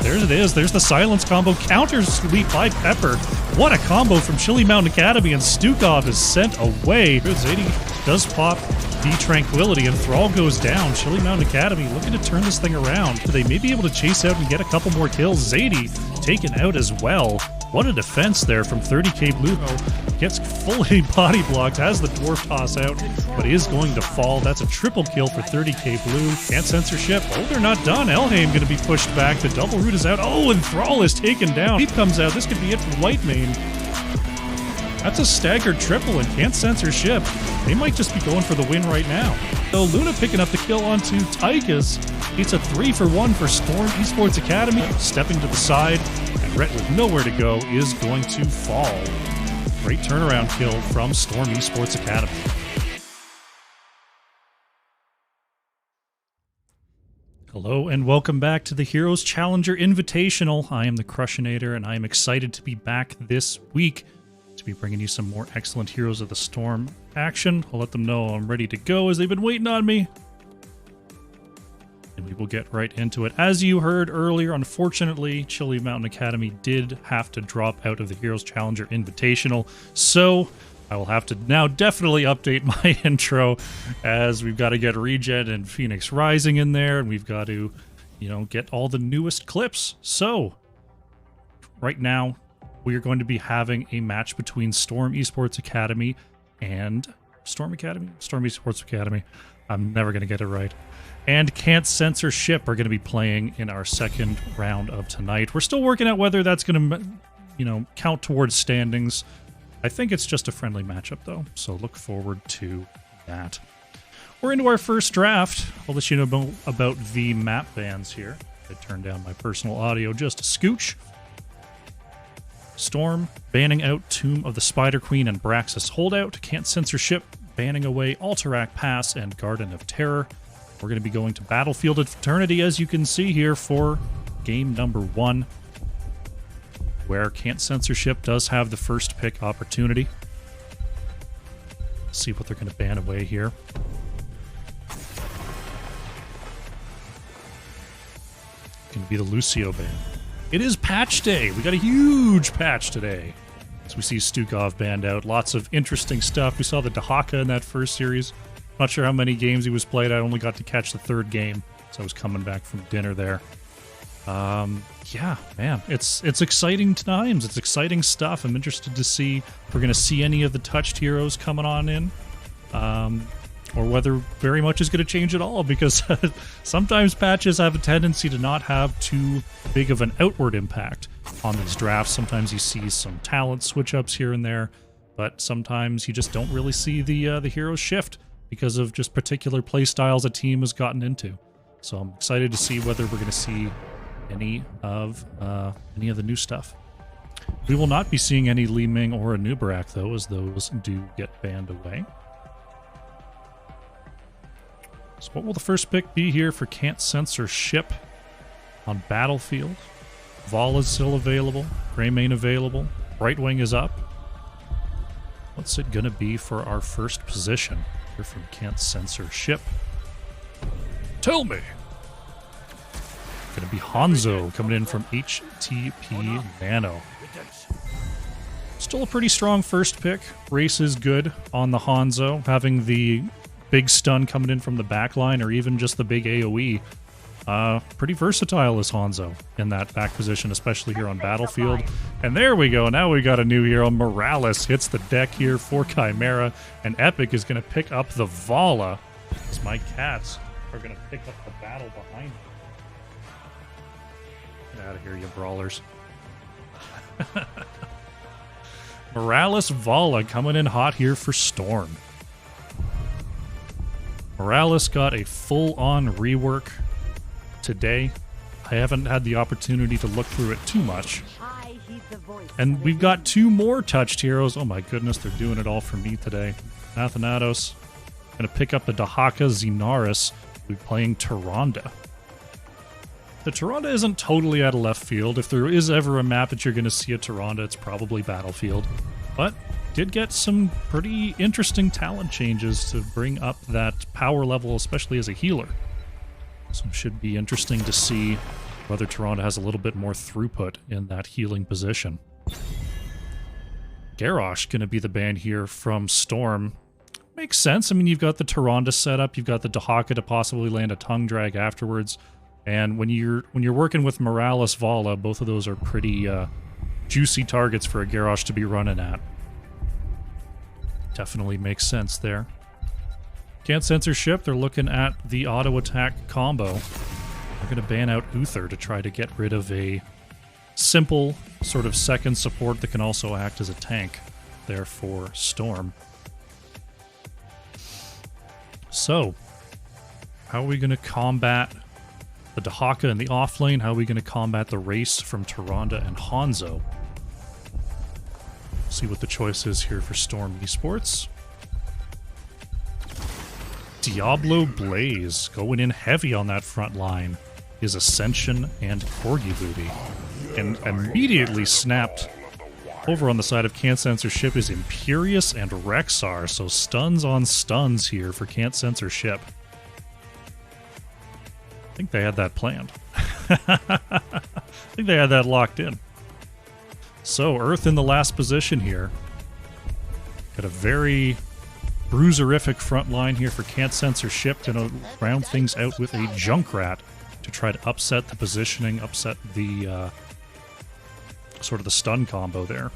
There it is. There's the silence combo. Counter sweep by Pepper. What a combo from Chili Mountain Academy, and Stukov is sent away. Zadie does pop the Tranquility, and Thrall goes down. Chili Mountain Academy looking to turn this thing around. They may be able to chase out and get a couple more kills. Zadie taken out as well. What a defense there from 30k Blue. Gets fully body blocked, has the dwarf toss out, but is going to fall. That's a triple kill for 30k Blue. Can't censorship. Oh, they're not done. Elhaim going to be pushed back. The double root is out. Oh, and Thrall is taken down. He comes out. This could be it for Whitemane. That's a staggered triple, and can't censorship. They might just be going for the win right now. So Luna picking up the kill onto Tychus. It's a 3-for-1 for Storm Esports Academy. Stepping to the side, and Rhett with nowhere to go is going to fall. Great turnaround kill from Storm Esports Academy. Hello and welcome back to the Heroes Challenger Invitational. I am the Crushinator, and I am excited to be back this week to be bringing you some more excellent Heroes of the Storm action. I'll let them know I'm ready to go as they've been waiting on me. And we will get right into it. As you heard earlier, unfortunately, Chili Mountain Academy did have to drop out of the Heroes Challenger Invitational, so I will have to now definitely update my intro, as we've got to get Regen and Phoenix Rising in there, and we've got to, get all the newest clips. So, right now, we are going to be having a match between Storm Esports Academy and Storm Esports Academy. I'm never going to get it right. And Can't Censorship are going to be playing in our second round of tonight. We're still working out whether that's going to, count towards standings. I think it's just a friendly matchup, though, so look forward to that. We're into our first draft. I'll let you know about the map bans here. I turned down my personal audio just a scooch. Storm banning out Tomb of the Spider Queen and Braxis Holdout. Can't Censorship banning away Alterac Pass and Garden of Terror. We're going to be going to Battlefield of Fraternity, as you can see here, for game number 1, where Can't Censorship does have the first pick opportunity. Let's see what they're going to ban away here. It's going to be the Lucio ban. It is patch day. We got a huge patch today. So we see Stukov banned out. Lots of interesting stuff. We saw the Dahaka in that first series. Not sure how many games he was played. I only got to catch the third game, so I was coming back from dinner there. Yeah, man, it's exciting times. It's exciting stuff. I'm interested to see if we're going to see any of the touched heroes coming on in, or whether very much is going to change at all, because sometimes patches have a tendency to not have too big of an outward impact on these drafts. Sometimes you see some talent switch-ups here and there, but sometimes you just don't really see the heroes shift because of just particular play styles a team has gotten into. So I'm excited to see whether we're going to see any of the new stuff. We will not be seeing any Li Ming or a Nubarak, though, as those do get banned away. So what will the first pick be here for Can't Censorship on Battlefield? Vol is still available. Greymane available. Brightwing is up. What's it going to be for our first position here from Can't Censorship? Tell me. Going to be Hanzo coming in from HTP Nano. Still a pretty strong first pick. Race is good on the Hanzo. Having the big stun coming in from the backline, or even just the big AoE. Pretty versatile is Hanzo in that back position, especially here on Battlefield. And there we go. Now we got a new hero. Morales hits the deck here for Chimera, and Epic is going to pick up the Vala, as my cats are going to pick up the battle behind me. Get out of here, you brawlers. Morales Vala coming in hot here for Storm. Morales got a full-on rework today. I haven't had the opportunity to look through it too much. And we've got 2 more touched heroes. Oh my goodness, they're doing it all for me today. Athanatos going to pick up the Dahaka Xenaris. We're playing Tyrande. The Tyrande isn't totally out of left field. If there is ever a map that you're going to see a Tyrande, it's probably Battlefield. But did get some pretty interesting talent changes to bring up that power level, especially as a healer. So it should be interesting to see whether Toronto has a little bit more throughput in that healing position. Garrosh going to be the ban here from Storm. Makes sense. I mean, you've got the Tyrande setup, you've got the Dahaka to possibly land a tongue drag afterwards, and when you're working with Morales Vala, both of those are pretty juicy targets for a Garrosh to be running at. Definitely makes sense there. Can't censor ship. They're looking at the auto attack combo. They're going to ban out Uther to try to get rid of a simple sort of second support that can also act as a tank there for Storm. So, how are we going to combat the Dahaka in the off lane? How are we going to combat the race from Tyrande and Hanzo? See what the choice is here for Storm Esports. Diablo Blaze going in heavy on that front line is Ascension and Corgi Booty. And immediately snapped over on the side of Can't Censor Ship is Imperius and Rexar, so stuns on stuns here for Can't Censor Ship. I think they had that planned. I think they had that locked in. So, Earth in the last position here. Got a very bruiserific front line here for Can't Censor Ship to round things out with a Junkrat to try to upset the positioning, upset the sort of the stun combo there.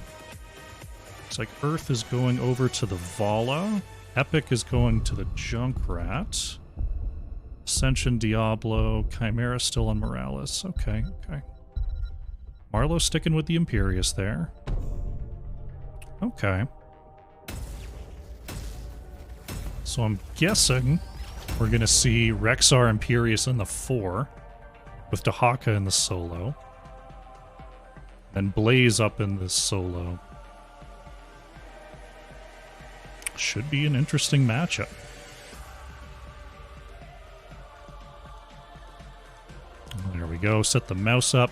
Looks like Earth is going over to the Vala. Epic is going to the Junkrat. Ascension, Diablo, Chimera still on Morales. Okay, okay. Marlowe sticking with the Imperius there. Okay. So I'm guessing we're going to see Rexar Imperius in the 4 with Dahaka in the solo. And Blaze up in this solo. Should be an interesting matchup. There we go. Set the mouse up.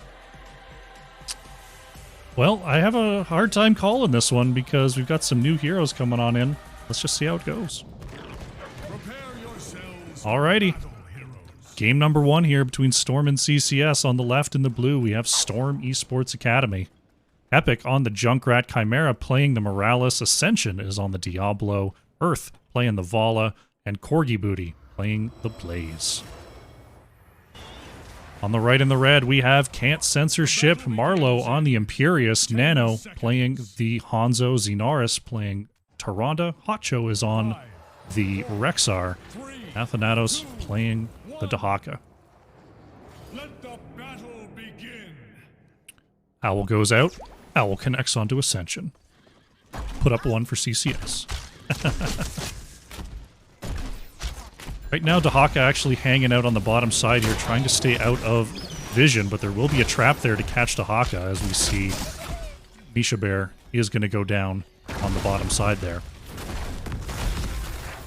Well, I have a hard time calling this one because we've got some new heroes coming on in. Let's just see how it goes. Alrighty. Game number 1 here between Storm and CCS. On the left in the blue, we have Storm Esports Academy. Epic on the Junkrat. Chimera playing the Morales. Ascension is on the Diablo. Earth playing the Vala. And Corgi Booty playing the Blaze. On the right in the red, we have Can't Censor Ship. Marlowe on the Imperius. Nano playing the Hanzo. Xenaris playing Tyrande. Hotcho is on the Rexar. Athanatos playing the Dahaka. Let the battle begin. Owl goes out. Owl connects onto Ascension. Put up 1 for CCS. Right now, Dahaka actually hanging out on the bottom side here, trying to stay out of vision, but there will be a trap there to catch Dahaka, as we see Misha Bear is going to go down on the bottom side there.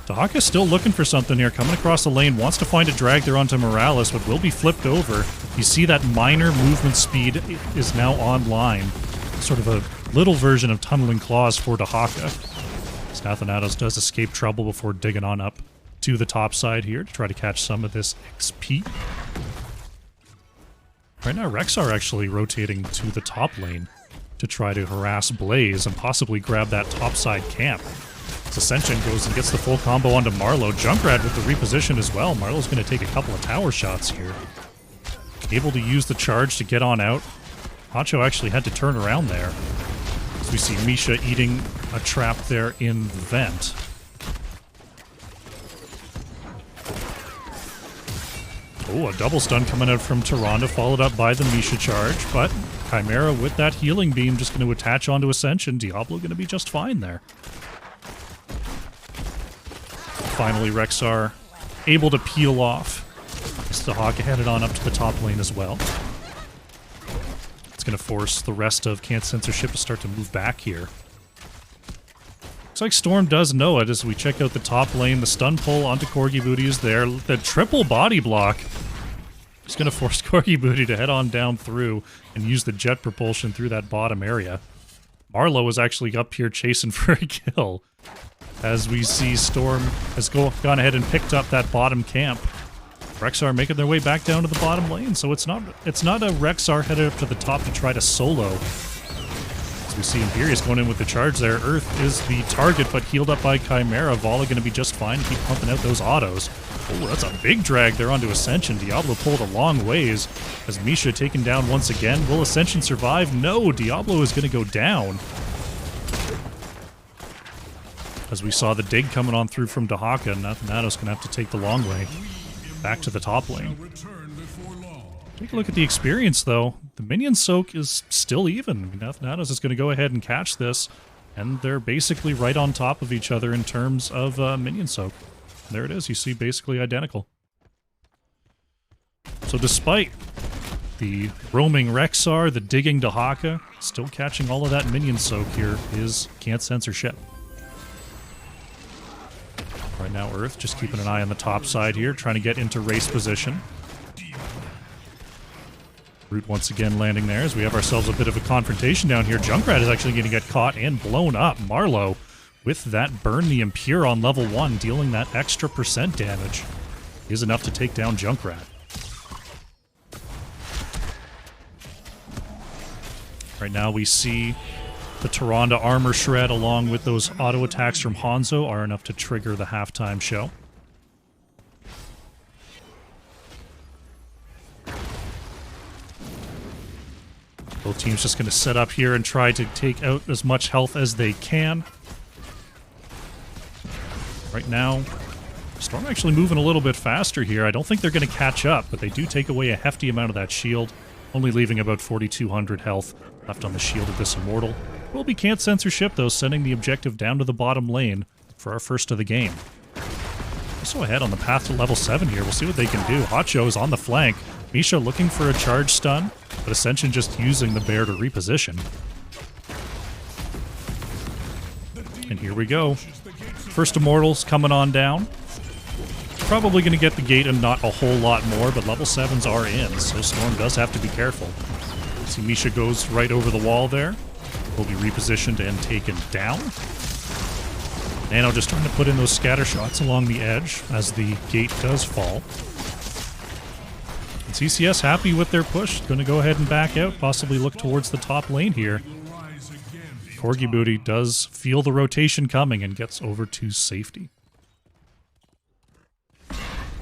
Dahaka's still looking for something here, coming across the lane, wants to find a drag there onto Morales, but will be flipped over. You see that minor movement speed is now online. Sort of a little version of Tunneling Claws for Dahaka. Athanatos does escape trouble before digging on up to the top side here to try to catch some of this XP. Right now, Rexar actually rotating to the top lane to try to harass Blaze and possibly grab that topside camp. Ascension goes and gets the full combo onto Marlowe. Junkrat with the reposition as well. Marlowe's going to take a couple of tower shots here. Able to use the charge to get on out. Hacho actually had to turn around there. As we see Misha eating a trap there in the vent. Oh, a double stun coming out from Tyrande, followed up by the Misha charge, but Chimera with that healing beam just going to attach onto Ascension. Diablo going to be just fine there. Finally, Rexar able to peel off. Dahaka headed on up to the top lane as well. It's going to force the rest of Can't Censor Ship to start to move back here. Looks like Storm does know it as we check out the top lane. The stun pull onto Corgi Booty is there. The triple body block is going to force Corgi Booty to head on down through and use the jet propulsion through that bottom area. Marlowe is actually up here chasing for a kill. As we see Storm has gone ahead and picked up that bottom camp. Rexar making their way back down to the bottom lane, so it's not a Rexar headed up to the top to try to solo. As we see Imperius going in with the charge there. Earth is the target, but healed up by Chimera. Volley going to be just fine to keep pumping out those autos. Oh, that's a big drag there onto Ascension. Diablo pulled a long ways as Misha taken down once again. Will Ascension survive? No, Diablo is going to go down. As we saw the dig coming on through from Dahaka, Nathanatos going to have to take the long way back to the top lane. Take a look at the experience, though. The minion soak is still even. Nathanatos is going to go ahead and catch this, and they're basically right on top of each other in terms of minion soak. There it is. You see basically identical. So despite the roaming Rexar, the digging Dahaka, still catching all of that minion soak here is Can't Censor ship. Right now, Earth just keeping an eye on the top side here, trying to get into race position. Root once again landing there as we have ourselves a bit of a confrontation down here. Junkrat is actually going to get caught and blown up. Marlowe with that Burn the Impure on level 1, dealing that extra % damage, is enough to take down Junkrat. Right now we see the Tyrande Armor Shred along with those auto attacks from Hanzo are enough to trigger the halftime show. Both teams just going to set up here and try to take out as much health as they can. Right now, Storm actually moving a little bit faster here. I don't think they're going to catch up, but they do take away a hefty amount of that shield, only leaving about 4,200 health left on the shield of this Immortal. Will be Can't Censor ship, though, sending the objective down to the bottom lane for our first of the game. Also ahead on the path to level 7 here. We'll see what they can do. Hotjo is on the flank. Misha looking for a charge stun, but Ascension just using the bear to reposition. And here we go. First Immortals coming on down. Probably going to get the gate and not a whole lot more, but level 7s are in, so Storm does have to be careful. See Misha goes right over the wall there. Will be repositioned and taken down. Nano just trying to put in those scatter shots along the edge as the gate does fall. And CCS happy with their push. Going to go ahead and back out, possibly look towards the top lane here. Corgi Booty does feel the rotation coming and gets over to safety.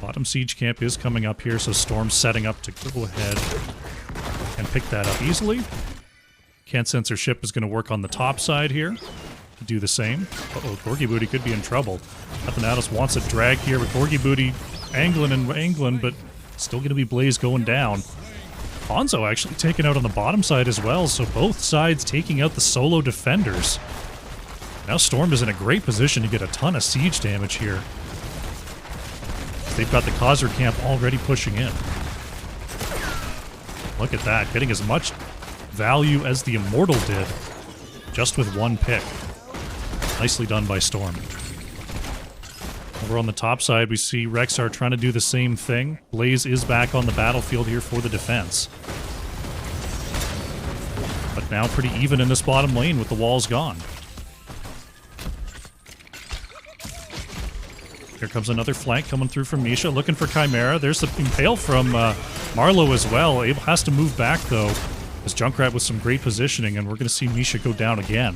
Bottom siege camp is coming up here, so Storm's setting up to go ahead and pick that up easily. Can't Censor ship is going to work on the top side here to do the same. Uh-oh, Corgi Booty could be in trouble. Athanatos wants a drag here, but Corgi Booty angling, but still going to be Blaze going down. Hanzo actually taken out on the bottom side as well, so both sides taking out the solo defenders. Now Storm is in a great position to get a ton of siege damage here. They've got the Khazar camp already pushing in. Look at that, getting as much value as the Immortal did, just with one pick. Nicely done by Storm. Over on the top side, we see Rexar trying to do the same thing. Blaze is back on the battlefield here for the defense. But now pretty even in this bottom lane with the walls gone. Here comes another flank coming through from Misha, looking for Chimera. There's the Impale from Marlowe as well. Abel has to move back, though, as Junkrat with some great positioning, and we're going to see Misha go down again.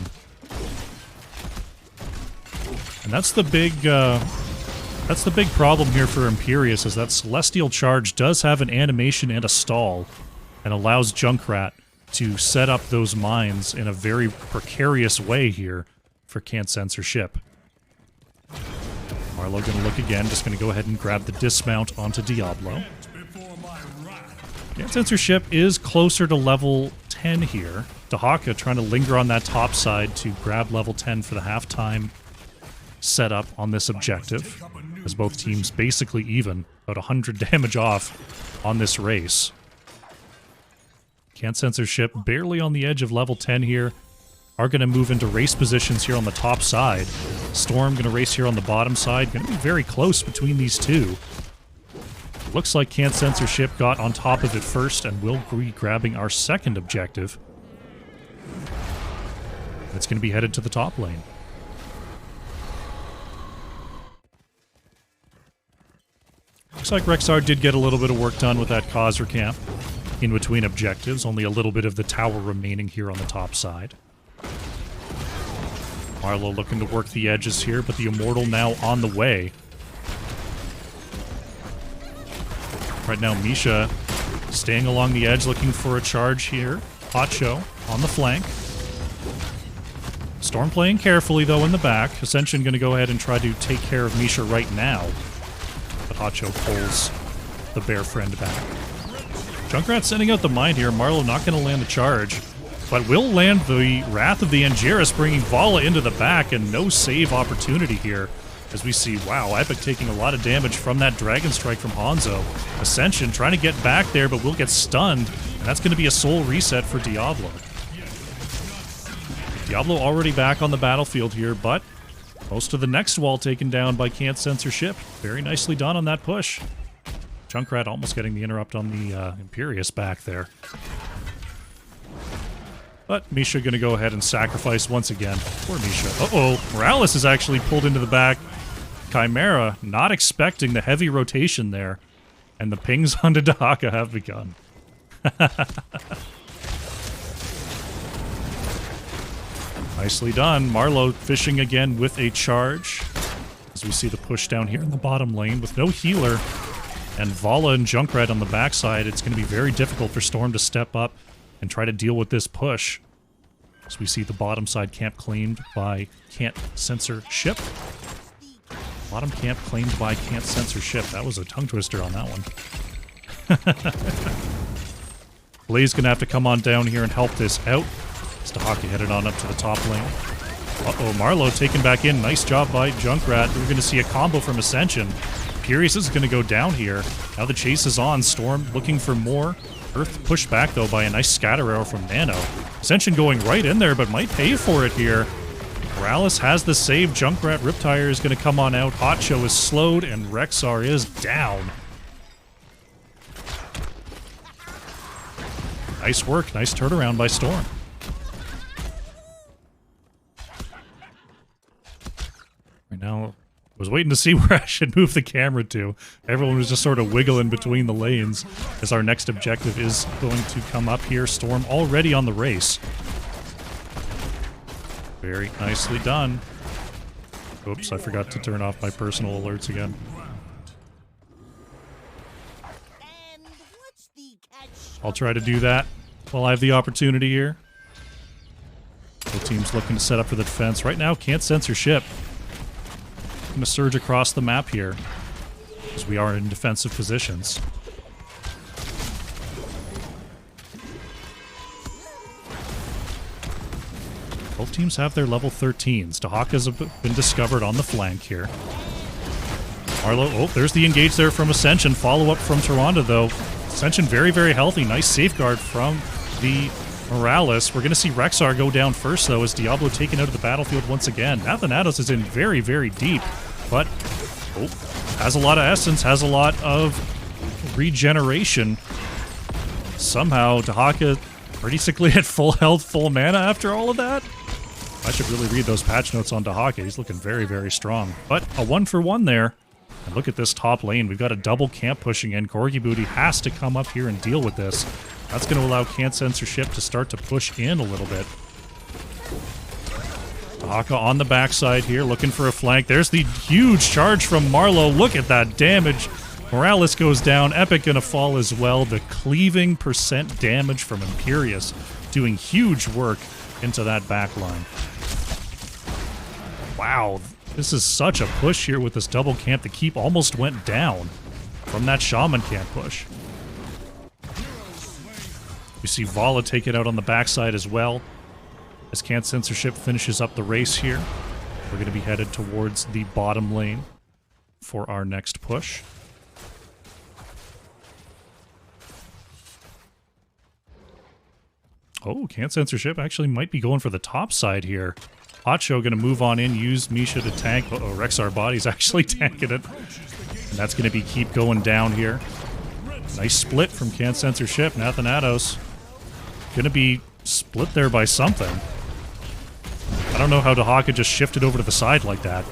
And that's the big problem here for Imperius, is that Celestial Charge does have an animation and a stall, and allows Junkrat to set up those mines in a very precarious way here for Can't Censor ship. Marlowe going to look again, just going to go ahead and grab the dismount onto Diablo. Can't Censor ship is closer to level 10 here. Dahaka trying to linger on that top side to grab level 10 for the halftime setup on this objective, as both teams basically even, about 100 damage off on this race. Can't Censor ship barely on the edge of level 10 here. Are going to move into race positions here on the top side. Storm going to race here on the bottom side. Going to be very close between these two. Looks like Can't Censor ship got on top of it first and will be grabbing our second objective. It's going to be headed to the top lane. Looks like Rexar did get a little bit of work done with that Causer camp in between objectives. Only a little bit of the tower remaining here on the top side. Marlowe looking to work the edges here, but the Immortal now on the way. Right now, Misha staying along the edge, looking for a charge here. Hacho on the flank. Storm playing carefully, though, in the back. Ascension going to go ahead and try to take care of Misha right now. But Hacho pulls the bear friend back. Junkrat sending out the mine here. Marlowe not going to land the charge, but will land the Wrath of the Angeris, bringing Vala into the back, and no save opportunity here. As we see, wow, Epic taking a lot of damage from that Dragon Strike from Hanzo. Ascension trying to get back there, but will get stunned, and that's going to be a soul reset for Diablo. Diablo already back on the battlefield here, but most of the next wall taken down by Can't Censor Ship. Very nicely done on that push. Junkrat almost getting the interrupt on the Imperious back there. But Misha going to go ahead and sacrifice once again. Poor Misha. Uh-oh, Morales is actually pulled into the back. Chimera not expecting the heavy rotation there. And the pings onto Dahaka have begun. Nicely done. Marlowe fishing again with a charge. As we see the push down here in the bottom lane with no healer. And Vala and Junkrat on the backside. It's going to be very difficult for Storm to step up and try to deal with this push. As we see the bottom side camp claimed by Can't Censor Ship. Bottom camp claimed by Can't Censor Ship. That was a tongue twister on that one. Blaze gonna have to come on down here and help this out. Stahaki headed on up to the top lane. Uh-oh, Marlowe taken back in. Nice job by Junkrat. We're gonna see a combo from Ascension. Curious is gonna go down here. Now the chase is on. Storm looking for more. Earth pushed back, though, by a nice scatter arrow from Nano. Ascension going right in there, but might pay for it here. Morales has the save. Junkrat Riptire is going to come on out. Hacho is slowed, and Rexar is down. Nice work. Nice turnaround by Storm. Right now, I was waiting to see where I should move the camera to. Everyone was just sort of wiggling between the lanes as our next objective is going to come up here. Storm already on the race. Very nicely done. Oops, I forgot to turn off my personal alerts again. I'll try to do that while I have the opportunity here. The team's looking to set up for the defense. Right now, Can't Censor Ship. Going to surge across the map here as we are in defensive positions. Both teams have their level 13s. Dahaka's been discovered on the flank here. Marlowe, oh, there's the engage there from Ascension. Follow-up from Toronto, though. Ascension very, very healthy. Nice safeguard from the Morales. We're going to see Rexar go down first, though, as Diablo taken out of the battlefield once again. Athanatos is in very, very deep, but has a lot of essence, has a lot of regeneration. Somehow, Dahaka basically at full health, full mana after all of that. I should really read those patch notes on Dahaka. He's looking very, very strong. But a 1-for-1 there. And look at this top lane. We've got a double camp pushing in. Corgi Booty has to come up here and deal with this. That's going to allow Can't Censor Ship to start to push in a little bit. Dahaka on the backside here, looking for a flank. There's the huge charge from Marlowe. Look at that damage. Morales goes down. Epic going to fall as well. The cleaving percent damage from Imperious doing huge work into that back line. Wow, this is such a push here with this double camp. The keep almost went down from that shaman camp push. We see Vala take it out on the backside as well. As Can't Censor Ship finishes up the race here, we're going to be headed towards the bottom lane for our next push. Oh, Can't Censor Ship actually might be going for the top side here. Hacho going to move on in, use Misha to tank. Uh-oh, Rexar Body's actually tanking it. And that's going to be keep going down here. Nice split from Can't Censor Ship. Athanatos going to be split there by something. I don't know how Dahaka just shifted over to the side like that.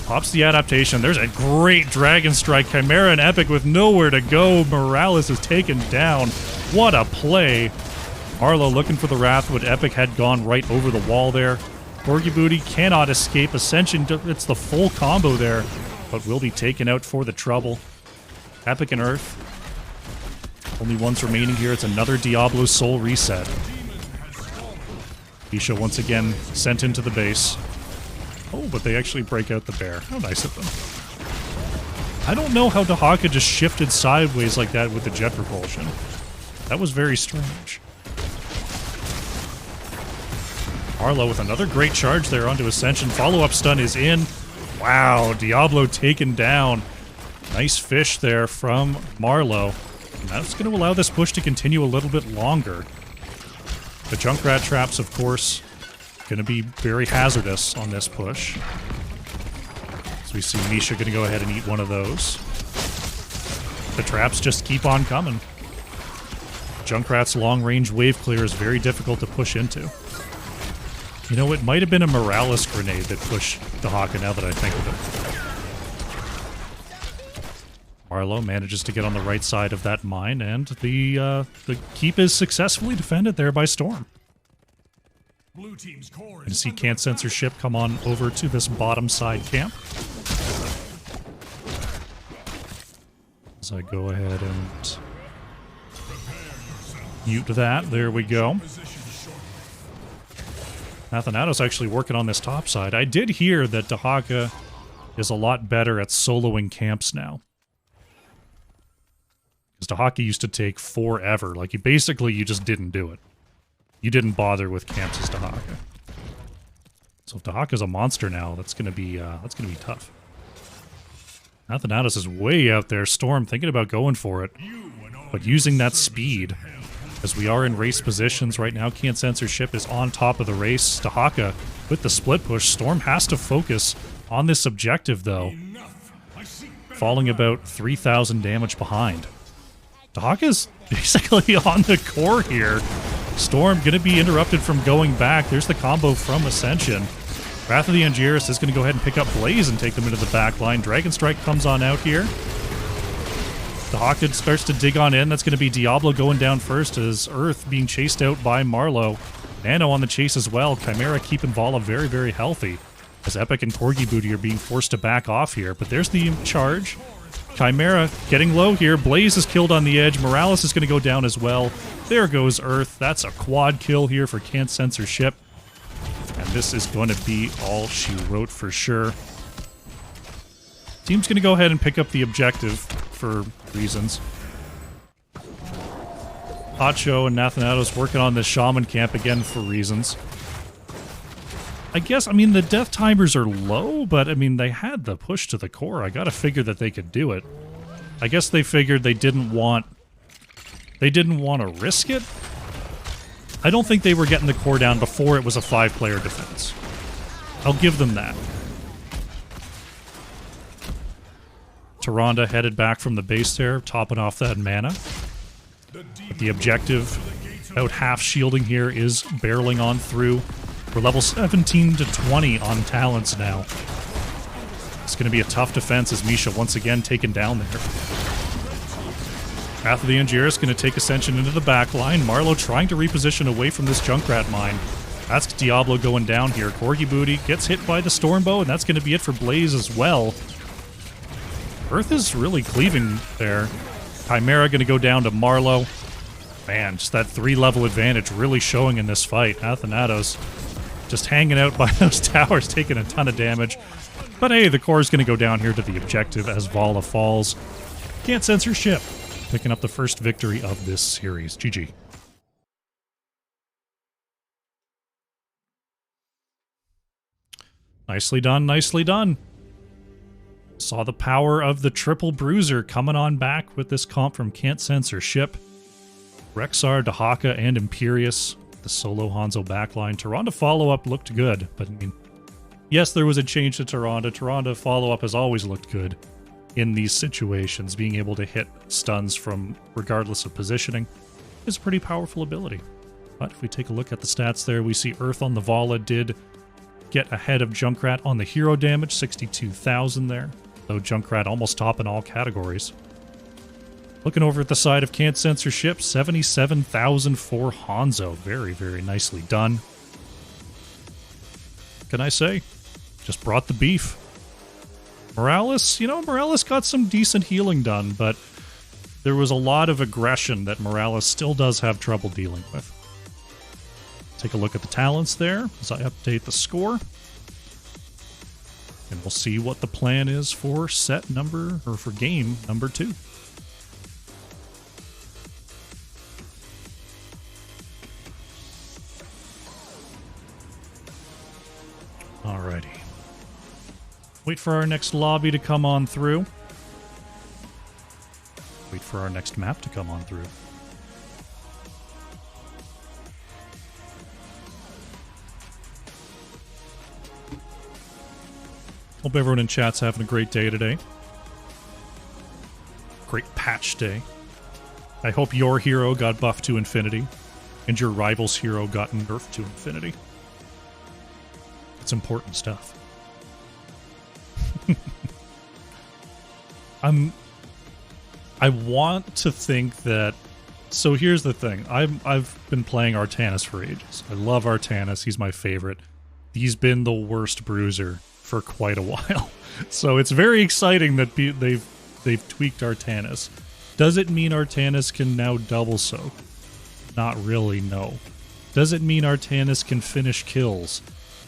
Pops the adaptation. There's a great Dragon Strike. Chimera and Epic with nowhere to go. Morales is taken down. What a play. Marlowe looking for the Wrath, but Epic had gone right over the wall there. Corgi Booty cannot escape Ascension. It's the full combo there, but will be taken out for the trouble. Epic and Earth. Only ones remaining here. It's another Diablo Soul reset. Isha once again sent into the base. Oh, but they actually break out the bear. How nice of them. I don't know how Dahaka just shifted sideways like that with the jet propulsion. That was very strange. Marlowe with another great charge there onto Ascension. Follow-up stun is in. Wow, Diablo taken down. Nice fish there from Marlowe. And that's going to allow this push to continue a little bit longer. The Junkrat traps, of course, going to be very hazardous on this push. So we see Misha going to go ahead and eat one of those. The traps just keep on coming. Junkrat's long-range wave clear is very difficult to push into. You know, it might have been a Morales grenade that pushed Dahaka now that I think of it. Marlowe manages to get on the right side of that mine, and the keep is successfully defended there by Storm. Blue team's core And see Can't Censor ship come on over to this bottom side camp. As I go ahead and mute that, there we go. Athanatos actually working on this top side. I did hear that Dahaka is a lot better at soloing camps now. Because Dahaka used to take forever. Like, you just didn't do it. You didn't bother with camps as Dahaka. So if Dahaka's a monster now, that's gonna be tough. Athanatos is way out there. Storm thinking about going for it, but using that speed. As we are in race positions right now, Can't Censor ship is on top of the race. Dahaka with the split push. Storm has to focus on this objective, though. Falling about 3,000 damage behind. Dahaka's basically on the core here. Storm going to be interrupted from going back. There's the combo from Ascension. Wrath of the Angiris is going to go ahead and pick up Blaze and take them into the back line. Dragon Strike comes on out here. Dahaka starts to dig on in. That's going to be Diablo going down first as Earth being chased out by Marlowe. Nano on the chase as well. Chimera keeping Vala very, very healthy as Epic and Corgi Booty are being forced to back off here. But there's the charge. Chimera getting low here. Blaze is killed on the edge. Morales is going to go down as well. There goes Earth. That's a quad kill here for Can't Censor ship. And this is going to be all she wrote for sure. Team's going to go ahead and pick up the objective for reasons. Hacho and Nathanatos working on this Shaman camp again for reasons. I guess, the death timers are low, but, they had the push to the core. I gotta figure that they could do it. I guess they figured they didn't want to risk it. I don't think they were getting the core down before it was a 5-player defense. I'll give them that. Tyrande headed back from the base there, topping off that mana. But the objective, about half shielding here, is barreling on through. We're level 17 to 20 on talents now. It's going to be a tough defense as Misha once again taken down there. Wrath of the Angiris going to take Ascension into the back line. Marlowe trying to reposition away from this Junkrat mine. That's Diablo going down here. Corgi Booty gets hit by the Stormbow, and that's going to be it for Blaze as well. Earth is really cleaving there. Chimera going to go down to Marlowe. Man, just that 3-level advantage really showing in this fight. Athanatos just hanging out by those towers, taking a ton of damage. But hey, the core is going to go down here to the objective as Vala falls. Can't Censor ship, picking up the first victory of this series. GG. Nicely done, nicely done. Saw the power of the triple bruiser coming on back with this comp from Can't Censor ship. Rexar, Dahaka, and Imperius. The solo Hanzo backline. Tyrande follow-up looked good, but yes, there was a change to Tyrande. Tyrande follow-up has always looked good in these situations. Being able to hit stuns from regardless of positioning is a pretty powerful ability. But if we take a look at the stats there, we see Earth on the Vala did get ahead of Junkrat on the hero damage, 62,000 there. Though Junkrat almost top in all categories. Looking over at the side of Can't Censor Ship, 77,000 for Hanzo. Very, very nicely done. What can I say? Just brought the beef. Morales, you know, Morales got some decent healing done, but there was a lot of aggression that Morales still does have trouble dealing with. Take a look at the talents there as I update the score. And we'll see what the plan is for for game number 2. Alrighty. Wait for our next lobby to come on through. Wait for our next map to come on through. Hope everyone in chat's having a great day today. Great patch day. I hope your hero got buffed to infinity, and your rival's hero got nerfed to infinity. It's important stuff. I want to think that... So here's the thing. I've been playing Artanis for ages. I love Artanis. He's my favorite. He's been the worst bruiser for quite a while. So it's very exciting that they've tweaked Artanis. Does it mean Artanis can now double soak? Not really, no. Does it mean Artanis can finish kills?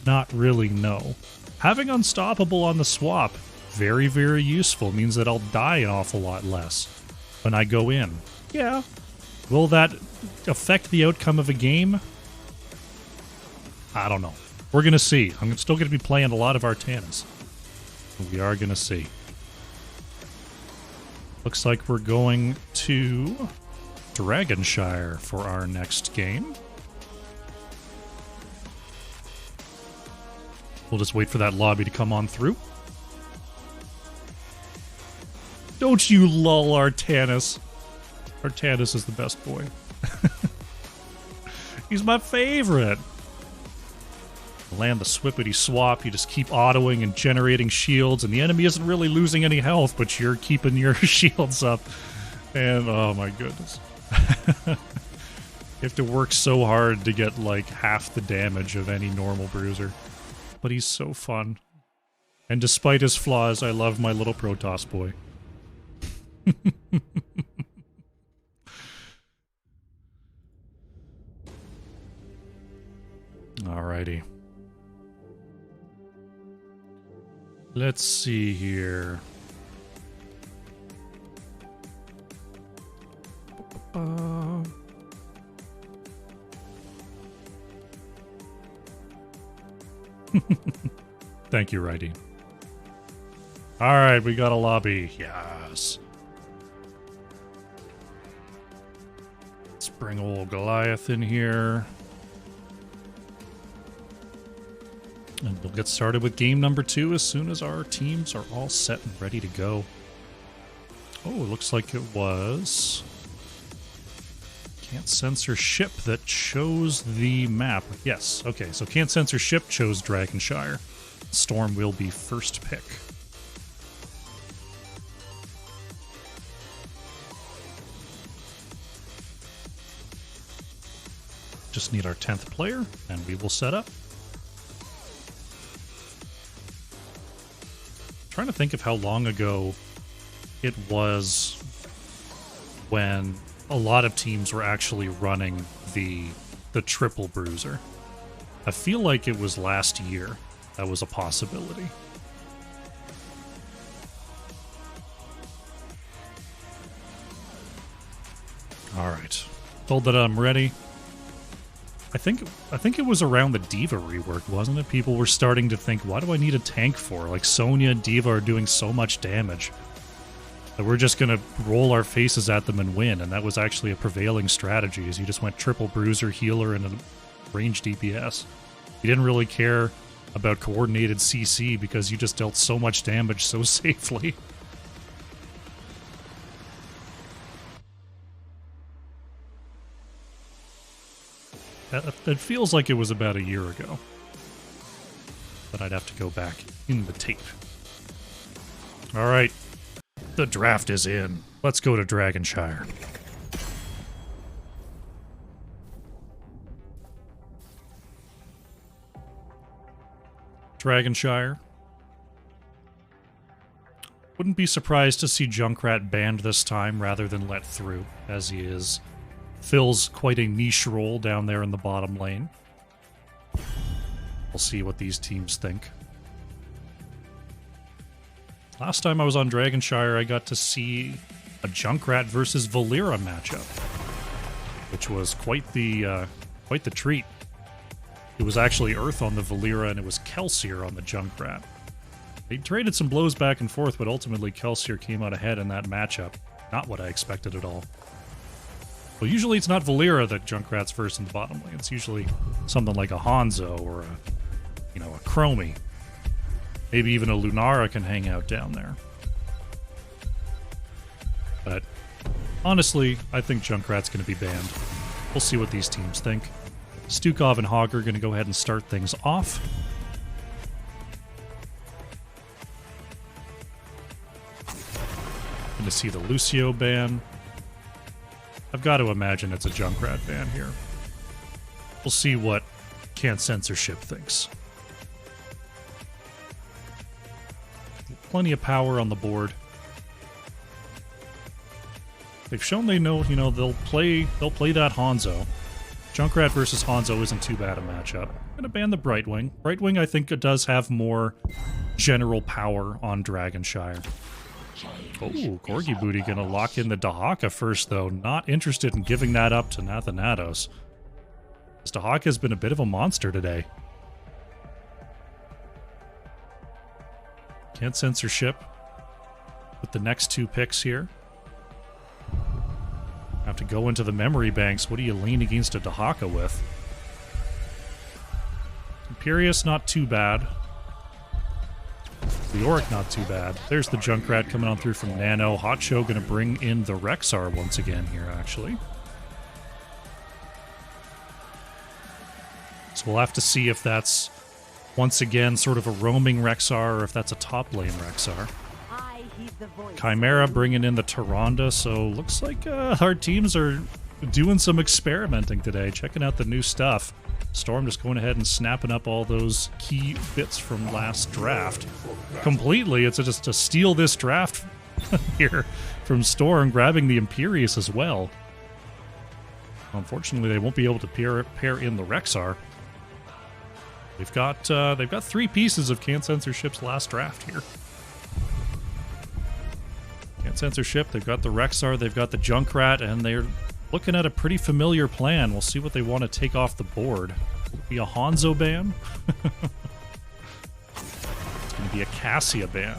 Not really, no. Having Unstoppable on the swap, very, very useful. Means that I'll die an awful lot less when I go in. Yeah. Will that affect the outcome of a game? I don't know. We're going to see. I'm still going to be playing a lot of Artanis. We are going to see. Looks like we're going to Dragonshire for our next game. We'll just wait for that lobby to come on through. Don't you lull, Artanis. Artanis is the best boy. He's my favorite. Land the Swippity Swap, you just keep autoing and generating shields, and the enemy isn't really losing any health, but you're keeping your shields up. And, oh my goodness. You have to work so hard to get, like, half the damage of any normal bruiser. But he's so fun. And despite his flaws, I love my little Protoss boy. Alrighty. Let's see here. Thank you, Righty. Alright, we got a lobby. Yes. Let's bring old Goliath in here. And we'll get started with game number 2 as soon as our teams are all set and ready to go. Oh, it looks like it was Can't Censor Ship that chose the map. Yes, okay, so Can't Censor Ship chose Dragonshire. Storm will be first pick. Just need our 10th player, and we will set up. Trying to think of how long ago it was when a lot of teams were actually running the triple bruiser. I feel like it was last year that was a possibility. All right, told that I'm ready. I think it was around the Diva rework, wasn't it? People were starting to think, why do I need a tank for? Like, Sonya and Diva are doing so much damage that we're just going to roll our faces at them and win. And that was actually a prevailing strategy, is you just went triple bruiser, healer, and a ranged DPS. You didn't really care about coordinated CC because you just dealt so much damage so safely. It feels like it was about a year ago. but I'd have to go back in the tape. All right, the draft is in. Let's go to Dragonshire. Dragonshire. Wouldn't be surprised to see Junkrat banned this time rather than let through, as he fills quite a niche role down there in the bottom lane. We'll see what these teams think. Last time I was on Dragonshire, I got to see a Junkrat versus Valera matchup, which was quite the treat. It was actually Earth on the Valera, and it was Kelsier on the Junkrat. They traded some blows back and forth, but ultimately Kelsier came out ahead in that matchup. Not what I expected at all. Well, usually it's not Valera that Junkrat's first in the bottom lane. It's usually something like a Hanzo or a Chromie. Maybe even a Lunara can hang out down there. But honestly, I think Junkrat's going to be banned. We'll see what these teams think. Stukov and Hogg are going to go ahead and start things off. Going to see the Lucio ban. I've got to imagine it's a Junkrat ban here. We'll see what Can't Censorship thinks. Plenty of power on the board. They've shown they know, they'll play that Hanzo. Junkrat versus Hanzo isn't too bad a matchup. I'm gonna ban the Brightwing. Brightwing, I think, it does have more general power on Dragonshire. Oh, Corgi Booty gonna lock in the Dahaka first, though. Not interested in giving that up to Nathanatos. This Dahaka's been a bit of a monster today. Can't Censorship with the next two picks here. Have to go into the memory banks. What do you lean against a Dahaka with? Imperious, not too bad. Leoric, not too bad. There's the Junkrat coming on through from Nano. Hot Show going to bring in the Rexar once again here, actually. So we'll have to see if that's, once again, sort of a roaming Rexar or if that's a top lane Rexar. Chimera bringing in the Tyrande, so looks like our teams are doing some experimenting today, checking out the new stuff. Storm just going ahead and snapping up all those key bits from last draft. Completely, it's just to steal this draft here from Storm, grabbing the Imperious as well. Unfortunately, they won't be able to pair in the Rexar. They've got three pieces of Can't Censorship's last draft here. Can't Censorship, they've got the Rexar, they've got the Junkrat, and they're looking at a pretty familiar plan. We'll see what they want to take off the board. Will it be a Hanzo ban? It's going to be a Cassia ban.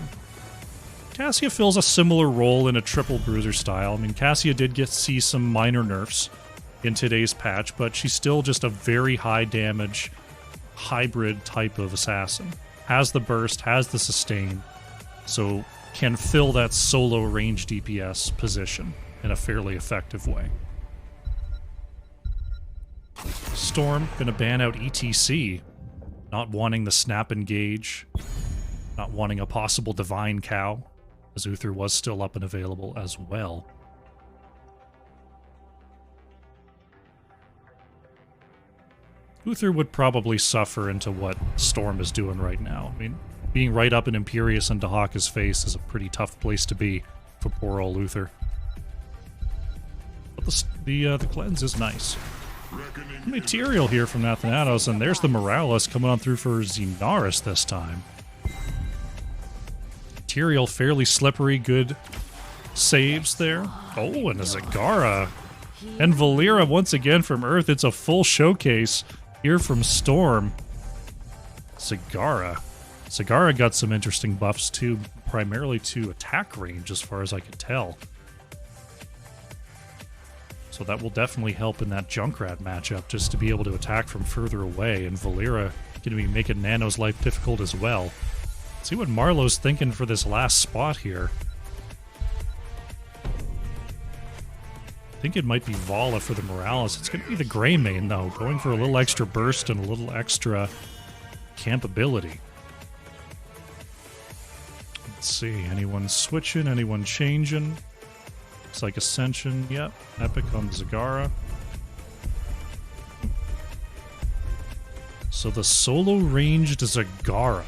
Cassia fills a similar role in a triple bruiser style. I mean, Cassia did see some minor nerfs in today's patch, but she's still just a very high damage hybrid type of assassin. Has the burst, has the sustain, so can fill that solo range DPS position in a fairly effective way. Storm gonna ban out ETC, not wanting the snap engage, not wanting a possible Divine Cow, as Uther was still up and available as well. Uther would probably suffer into what Storm is doing right now. I mean, being right up in Imperious and Dahaka's face is a pretty tough place to be for poor old Uther. But the cleanse is nice. Material here from Nathanatos, and there's the Morales coming on through for Xenaris this time. Material fairly slippery, good saves there. Oh, and a Zagara. And Valera once again from Earth. It's a full showcase here from Storm. Zagara. Zagara got some interesting buffs too, primarily to attack range as far as I could tell. So that will definitely help in that Junkrat matchup, just to be able to attack from further away, and Valera going to be making Nano's life difficult as well. Let's see what Marlowe's thinking for this last spot here. I think it might be Vala for the Morales. It's going to be the Greymane, though, going for a little extra burst and a little extra campability. Let's see. Anyone switching? Anyone changing? Looks like Ascension. Yep. Epic on Zagara. So the solo ranged Zagara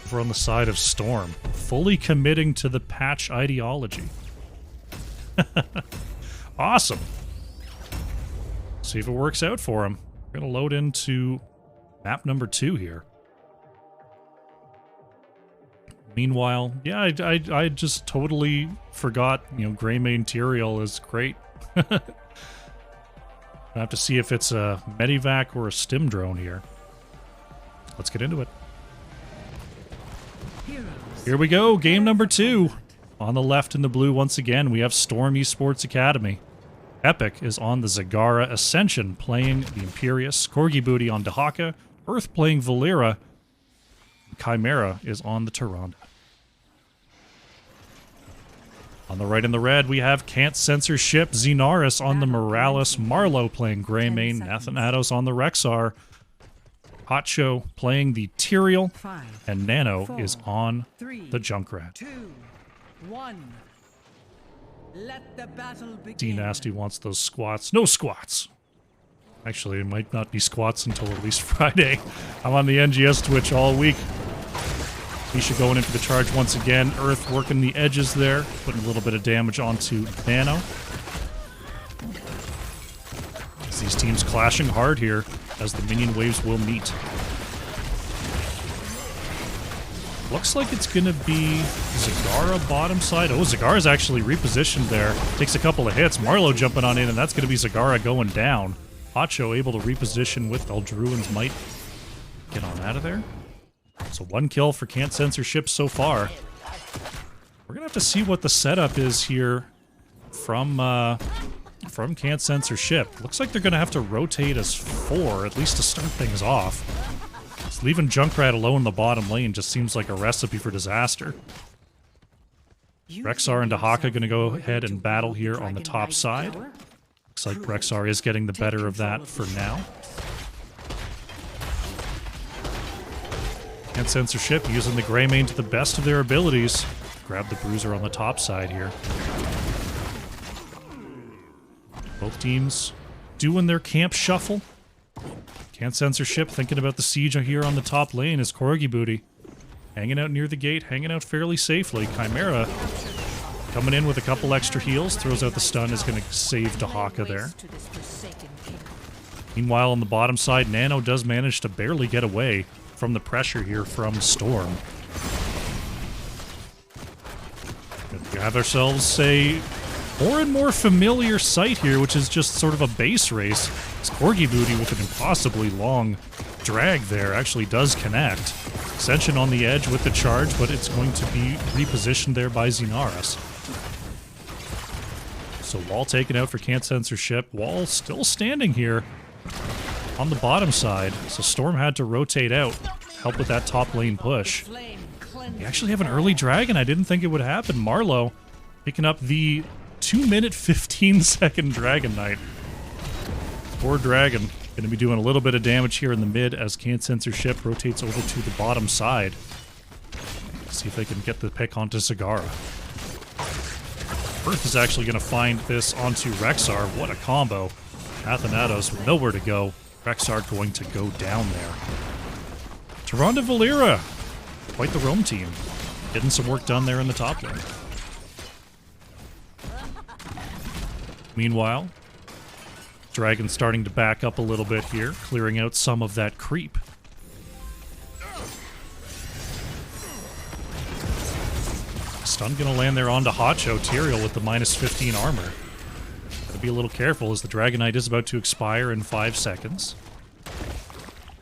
over on the side of Storm, fully committing to the patch ideology. Awesome. See if it works out for him. We're going to load into map number 2 here. Meanwhile, yeah, I just totally forgot, you know, Greymane Tyrael is great. I have to see if it's a Medivac or a Stim drone here. Let's get into it. Here we go, game number 2. On the left in the blue, once again, we have Storm Esports Academy. Epic is on the Zagara Ascension, playing the Imperius. Corgi Booty on Dahaka. Earth playing Valera. Chimera is on the Tyrande. On the right in the red, we have Can't Censor Ship, Xenaris on the Morales, Marlowe playing Greymane, Nathanatos on the Rexar, Hotcho playing the Tyrael, and Nano is on the Junkrat. 2, 1. Let the battle begin. D Nasty wants those squats. No squats! Actually, it might not be squats until at least Friday. I'm on the NGS Twitch all week. Misha going in for the charge once again. Earth working the edges there, putting a little bit of damage onto Nano. These teams clashing hard here as the minion waves will meet. Looks like it's going to be Zagara bottom side. Oh, Zagara's actually repositioned there. Takes a couple of hits. Marlowe jumping on in, and that's going to be Zagara going down. Hotcho able to reposition with Eldruin's might. Get on out of there. So 1 kill for Can't Censor Ship so far. We're going to have to see what the setup is here from Can't Censor Ship. Looks like they're going to have to rotate as 4, at least to start things off. Just leaving Junkrat alone in the bottom lane just seems like a recipe for disaster. Rexar and Dahaka going to go ahead and battle here on the top side. Looks like Rexar is getting the better of that for now. Can't Censor Ship using the Greymane to the best of their abilities. Grab the Bruiser on the top side here. Both teams doing their camp shuffle. Can't Censor Ship thinking about the siege here on the top lane is Corgi Booty. Hanging out near the gate, hanging out fairly safely. Chimera coming in with a couple extra heals. Throws out the stun, is going to save Dahaka there. Meanwhile, on the bottom side, Nano does manage to barely get away from the pressure here from Storm. We have ourselves a more and more familiar sight here, which is just sort of a base race. This Corgi Booty with an impossibly long drag there actually does connect. Ascension on the edge with the charge, but it's going to be repositioned there by Xenaris. So Wall taken out for Can't Censor Ship. Wall still standing here on the bottom side, so Storm had to rotate out, help with that top lane push. We actually have an early dragon. I didn't think it would happen. Marlowe picking up the 2-minute 15-second Dragon Knight. Poor Dragon going to be doing a little bit of damage here in the mid as Can't Censor Ship rotates over to the bottom side. See if they can get the pick onto Zagara. Earth is actually going to find this onto Rexar. What a combo. Athanatos with nowhere to go. Rexar going to go down there. Tyrande Valera. Quite the roam team. Getting some work done there in the top lane. Meanwhile, Dragon starting to back up a little bit here, clearing out some of that creep. Stun gonna land there onto Hotcho. Tyrael with the minus 15 armor. Gotta be a little careful as the Dragon Knight is about to expire in 5 seconds.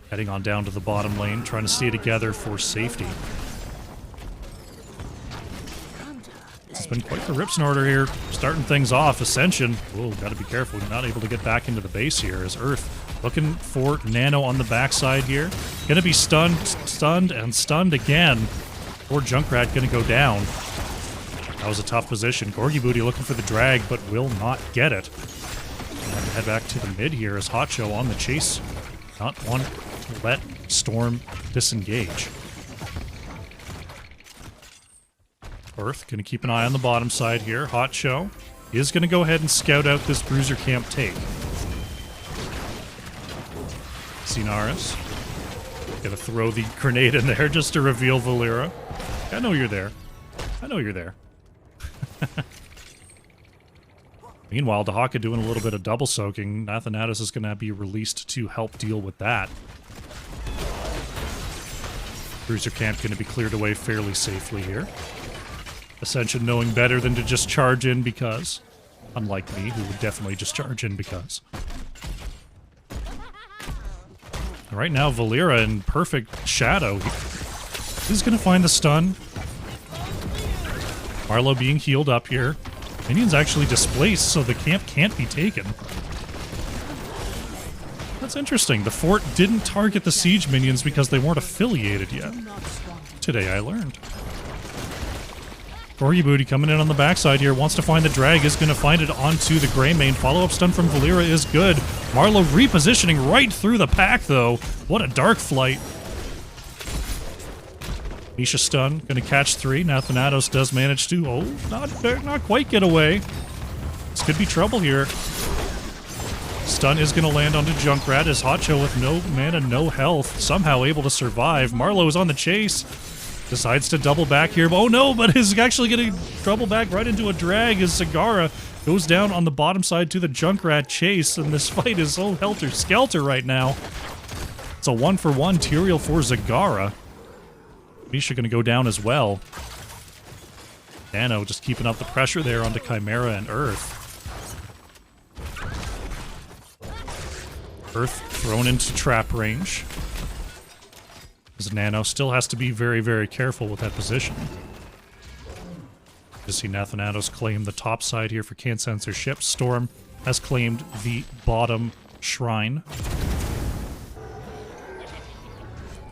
Heading on down to the bottom lane, trying to stay together for safety. It's been quite the rip snorter here, starting things off. Ascension, whoa, gotta be careful, not able to get back into the base here as Earth looking for Nano on the backside here. Gonna be stunned, and stunned again. Poor Junkrat gonna go down. That was a tough position. Corgi Booty looking for the drag, but will not get it. And head back to the mid here as Hotcho on the chase. Not want to let Storm disengage. Earth going to keep an eye on the bottom side here. Hot Show is going to go ahead and scout out this Bruiser Camp take. Xenaris. Gonna throw the grenade in there just to reveal Valera. I know you're there. I know you're there. Meanwhile, Dahaka doing a little bit of double soaking. Nathanatos is going to be released to help deal with that. Bruiser Camp going to be cleared away fairly safely here. Ascension knowing better than to just charge in because. Unlike me, who would definitely just charge in because. Right now, Valera in perfect shadow. He's going to find the stun. Marlowe being healed up here. Minions actually displaced, so the camp can't be taken. That's interesting. The fort didn't target the siege minions because they weren't affiliated yet. Today I learned. Corgi Booty coming in on the backside here. Wants to find the drag. Is going to find it onto the Greymane. Follow-up stun from Valera is good. Marlowe repositioning right through the pack, though. What a dark flight. Misha stun. Going to catch 3. Now Thanatos does manage to, not quite get away. This could be trouble here. Stun is going to land onto Junkrat as Hotcho with no mana, no health. Somehow able to survive. Marlowe is on the chase. Decides to double back here. Oh no, but is actually going to double back right into a drag as Zagara goes down on the bottom side to the Junkrat chase. And this fight is so helter-skelter right now. It's a 1-for-1 Tyrael for Zagara. Misha going to go down as well. Nano just keeping up the pressure there onto Chimera and Earth. Earth thrown into trap range. As Nano still has to be very, very careful with that position. You see Nathanatos claim the top side here for Censor ship. Storm has claimed the bottom shrine.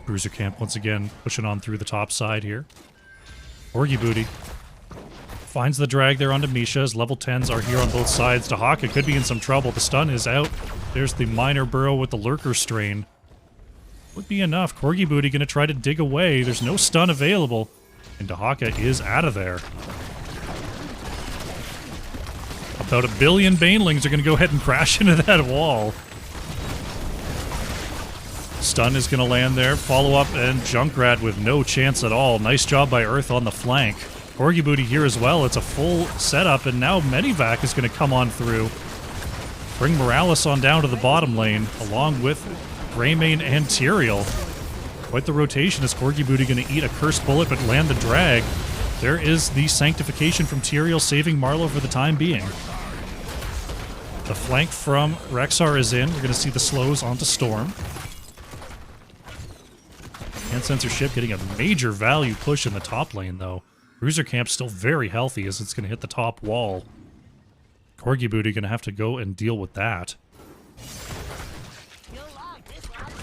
Bruiser Camp once again pushing on through the top side here. Orgy Booty finds the drag there onto Misha as level 10s are here on both sides. Dahaka could be in some trouble. The stun is out. There's the Minor Burrow with the Lurker Strain. Would be enough. Corgi Booty going to try to dig away. There's no stun available. And Dahaka is out of there. About 1 billion Banelings are going to go ahead and crash into that wall. Stun is going to land there. Follow up and Junkrat with no chance at all. Nice job by Earth on the flank. Corgi Booty here as well. It's a full setup and now Medivac is going to come on through. Bring Morales on down to the bottom lane along with Greymane and Tyrael. Quite the rotation. Is Corgi Booty going to eat a cursed bullet but land the drag? There is the sanctification from Tyrael saving Marlowe for the time being. The flank from Rexar is in. We're going to see the slows onto Storm. And Censorship getting a major value push in the top lane, though. Bruiser Camp still very healthy as it's going to hit the top wall. Corgi Booty going to have to go and deal with that.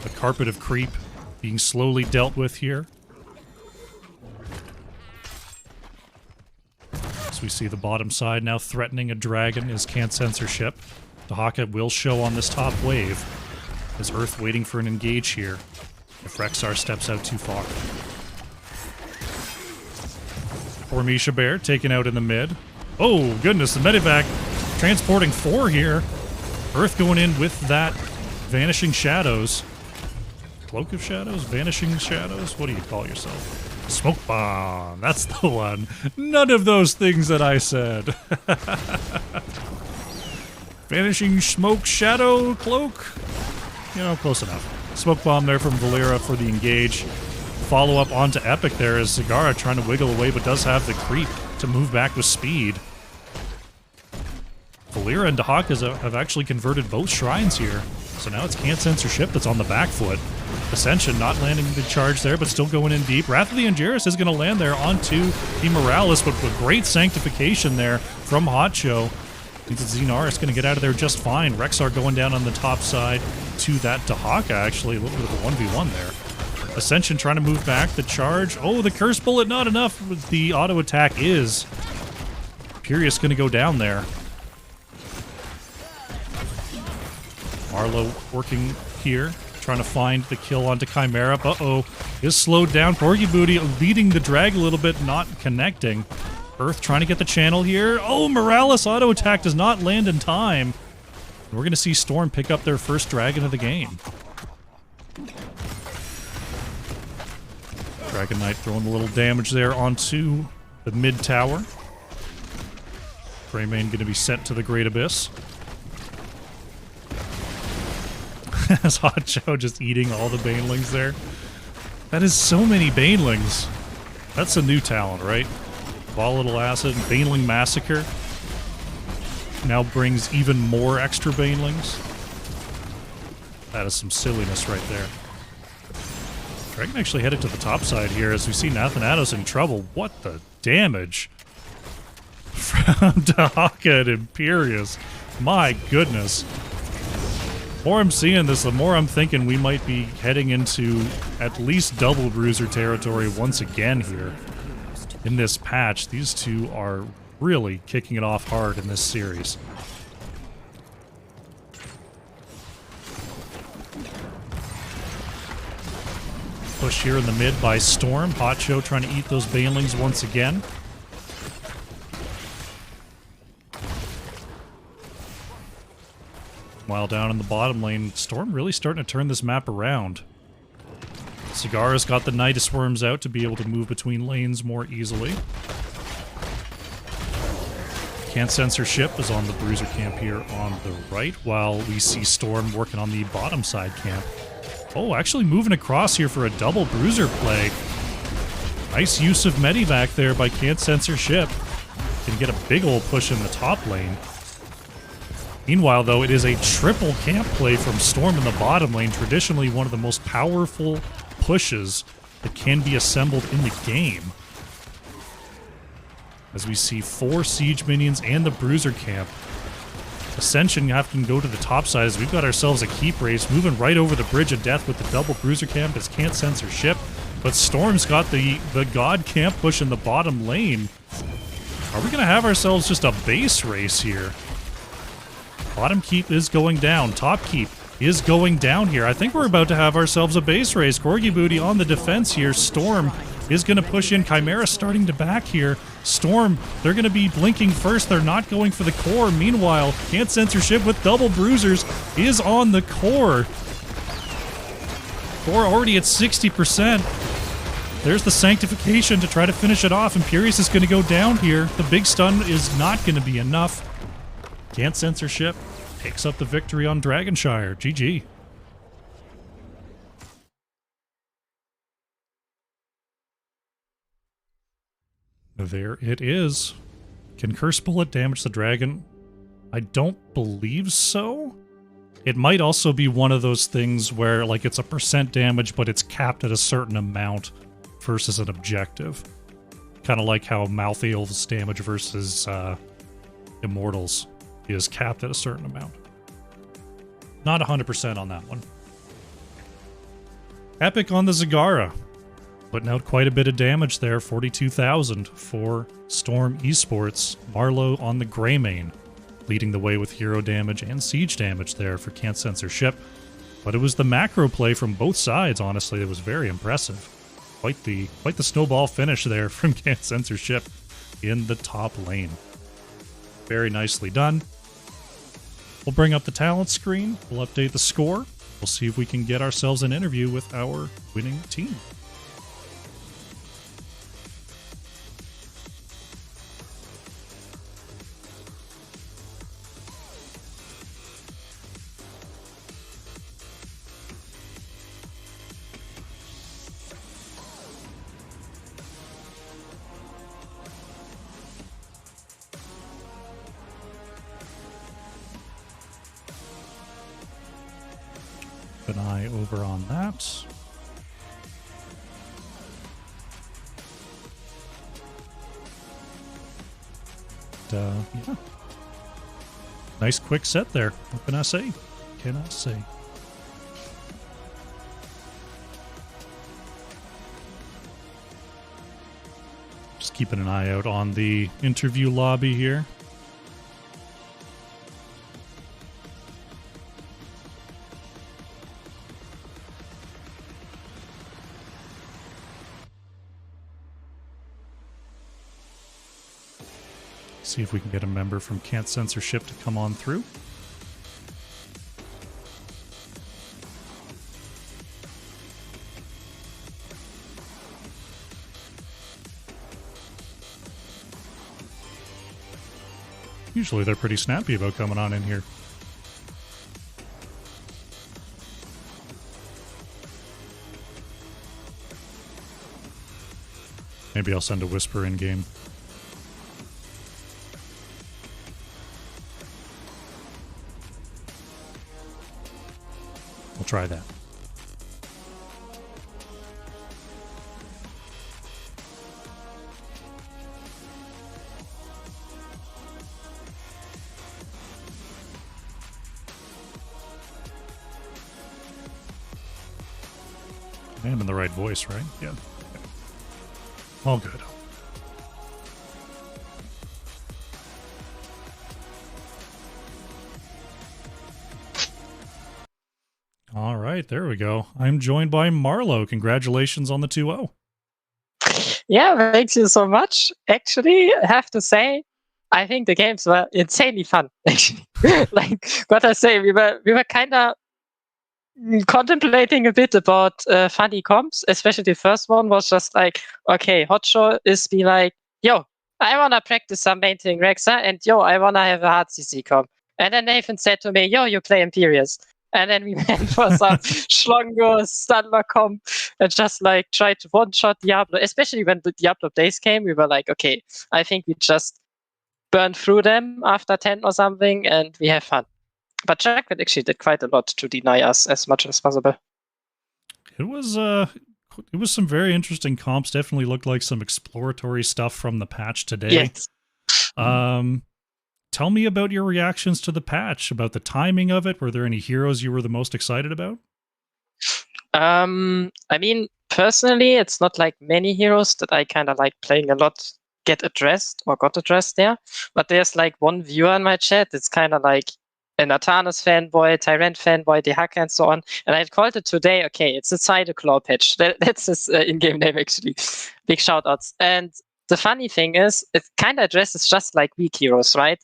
A carpet of creep being slowly dealt with here. As we see the bottom side now threatening a dragon is Censorship. Dahaka will show on this top wave. Is Earth waiting for an engage here if Rexar steps out too far. Poor Misha Bear taken out in the mid. Oh goodness, the Medivac transporting 4 here. Earth going in with that Vanishing Shadows. Cloak of Shadows? Vanishing Shadows? What do you call yourself? Smoke Bomb. That's the one. None of those things that I said. Vanishing Smoke Shadow Cloak? You know, close enough. Smoke Bomb there from Valera for the engage. Follow up onto Epic there as Zagara trying to wiggle away but does have the creep to move back with speed. Valera and Dahaka have actually converted both shrines here. So now it's Censorship that's on the back foot. Ascension not landing the charge there, but still going in deep. Wrath of the Angeris is going to land there onto the Morales, but with great sanctification there from Hotcho. I think that Xenar is going to get out of there just fine. Rexar going down on the top side to that Dahaka, actually. A little bit of a 1v1 there. Ascension trying to move back. The charge. Oh, the curse bullet, not enough. The auto attack is. Purius going to go down there. Marlowe working here, trying to find the kill onto Chimera. Uh-oh. is slowed down. Corgi Booty leading the drag a little bit, not connecting. Earth trying to get the channel here. Oh, Morales auto attack does not land in time. We're going to see Storm pick up their first dragon of the game. Dragon Knight throwing a little damage there onto the mid tower. Greymane going to be sent to the Great Abyss. As Hot Joe just eating all the Banelings there. That is so many Banelings. That's a new talent, right? Volatile Acid, Baneling Massacre. Now brings even more extra Banelings. That is some silliness right there. Dragon actually headed to the top side here as we see Nathanatos in trouble. What the damage from Dahaka and Imperius. My goodness. The more I'm seeing this, the more I'm thinking we might be heading into at least double bruiser territory once again here in this patch. These two are really kicking it off hard in this series. Push here in the mid by Storm. Hot Show trying to eat those Banelings once again. While down in the bottom lane, Storm really starting to turn this map around. Cigarra's got the Nidus Worms out to be able to move between lanes more easily. Can't Censor Ship is on the bruiser camp here on the right, while we see Storm working on the bottom side camp. Oh, actually moving across here for a double bruiser play. Nice use of Medivac there by Can't Censor Ship. Can get a big ol' push in the top lane. Meanwhile, though, it is a triple camp play from Storm in the bottom lane. Traditionally one of the most powerful pushes that can be assembled in the game. As we see 4 siege minions and the bruiser camp. Ascension can go to the top side as we've got ourselves a keep race, moving right over the Bridge of Death with the double bruiser camp as Can't Censor Ship. But Storm's got the God camp push in the bottom lane. Are we going to have ourselves just a base race here? Bottom keep is going down. Top keep is going down here. I think we're about to have ourselves a base race. Corgi Booty on the defense here. Storm is going to push in. Chimera starting to back here. Storm, they're going to be blinking first. They're not going for the core. Meanwhile, Can't Censor Ship with double bruisers is on the core. Core already at 60%. There's the Sanctification to try to finish it off. Imperius is going to go down here. The big stun is not going to be enough. Can't Censor Ship picks up the victory on Dragonshire. GG. There it is. Can Curse Bullet damage the dragon? I don't believe so. It might also be one of those things where, like, it's a % damage, but it's capped at a certain amount versus an objective. Kind of like how Malthael's damage versus Immortals is capped at a certain amount. Not 100% on that one. Epic on the Zagara. Putting out quite a bit of damage there, 42,000 for Storm Esports. Marlowe on the Greymane, leading the way with hero damage and siege damage there for Can't Censor Ship. But it was the macro play from both sides, honestly, that was very impressive. Quite the snowball finish there from Can't Censor Ship in the top lane. Very nicely done. We'll bring up the talent screen, we'll update the score, we'll see if we can get ourselves an interview with our winning team. An eye over on that. Yeah. Nice quick set there. What can I say? Can I say? Just keeping an eye out on the interview lobby here. See if we can get a member from Can't Censorship to come on through. Usually they're pretty snappy about coming on in here. Maybe I'll send a whisper in game. We'll try that. I am in the right voice, right? Yeah. All good. All right, there we go. I'm joined by Marlo. Congratulations on the 2-0. Yeah, thank you so much. Actually, I have to say, I think the games were insanely fun. Actually, like what I say, we were kind of contemplating a bit about funny comps. Especially the first one was just like, okay, Hotshot is be like, yo, I wanna practice some maintaining Rexa, and yo, I wanna have a hard CC comp. And then Nathan said to me, yo, you play Imperius. And then we went for some Schlongo Stunler comp and just like tried to one-shot Diablo. Especially when the Diablo days came, we were like, okay, I think we just burn through them after 10 or something and we have fun. But Jackpot actually did quite a lot to deny us as much as possible. It was some very interesting comps. Definitely looked like some exploratory stuff from the patch today. Yes. Tell me about your reactions to the patch, about the timing of it. Were there any heroes you were the most excited about? I mean, personally, it's not like many heroes that I kind of like playing a lot get addressed or got addressed there. But there's like one viewer in my chat. It's kind of like an Atanas fanboy, Tyrant fanboy, Dehaka, and so on. And I called it today. Okay, it's a Cytoclaw patch. That's his in-game name actually. Big shout outs. And the funny thing is, it kind of addresses just like weak heroes, right?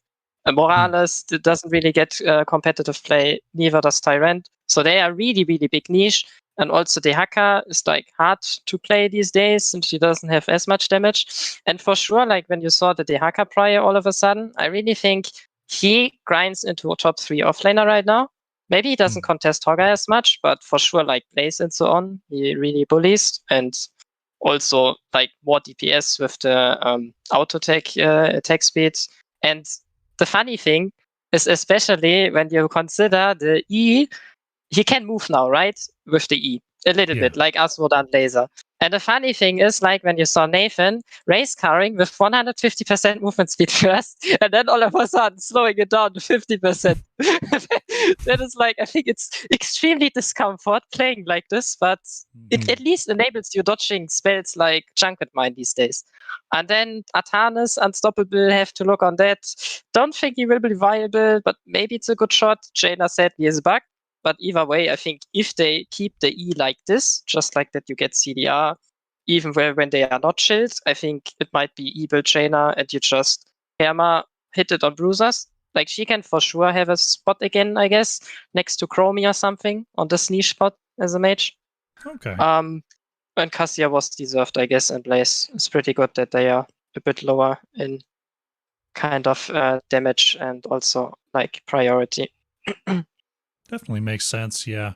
Morales doesn't really get competitive play, neither does Tyrant. So they are really, really big niche. And also Dehaka is like hard to play these days since she doesn't have as much damage. And for sure, like when you saw the Dehaka prior all of a sudden, I really think he grinds into a top 3 offlaner right now. Maybe he doesn't contest Hogger as much, but for sure, like plays and so on, he really bullies. And also like more DPS with the auto attack speeds. And the funny thing is, especially when you consider the E, he can move now, right? With the E. A little bit, like Asmodan Laser. And the funny thing is, like when you saw Nathan race carring with 150% movement speed first, and then all of a sudden slowing it down to 50%. That is like, I think it's extremely discomfort playing like this, but it at least enables you dodging spells like Junket Mine these days. And then Atanas, Unstoppable, have to look on that. Don't think he will be viable, but maybe it's a good shot. Jaina sadly is bugged. But either way, I think if they keep the E like this, just like that you get CDR, even when they are not chilled, I think it might be evil Jaina and you just Herma hit it on bruisers. Like she can for sure have a spot again, I guess, next to Chromie or something on this niche spot as a mage. Okay. And Cassia was deserved, I guess, and Blaze. It's pretty good that they are a bit lower in kind of damage and also like priority. Definitely makes sense, yeah.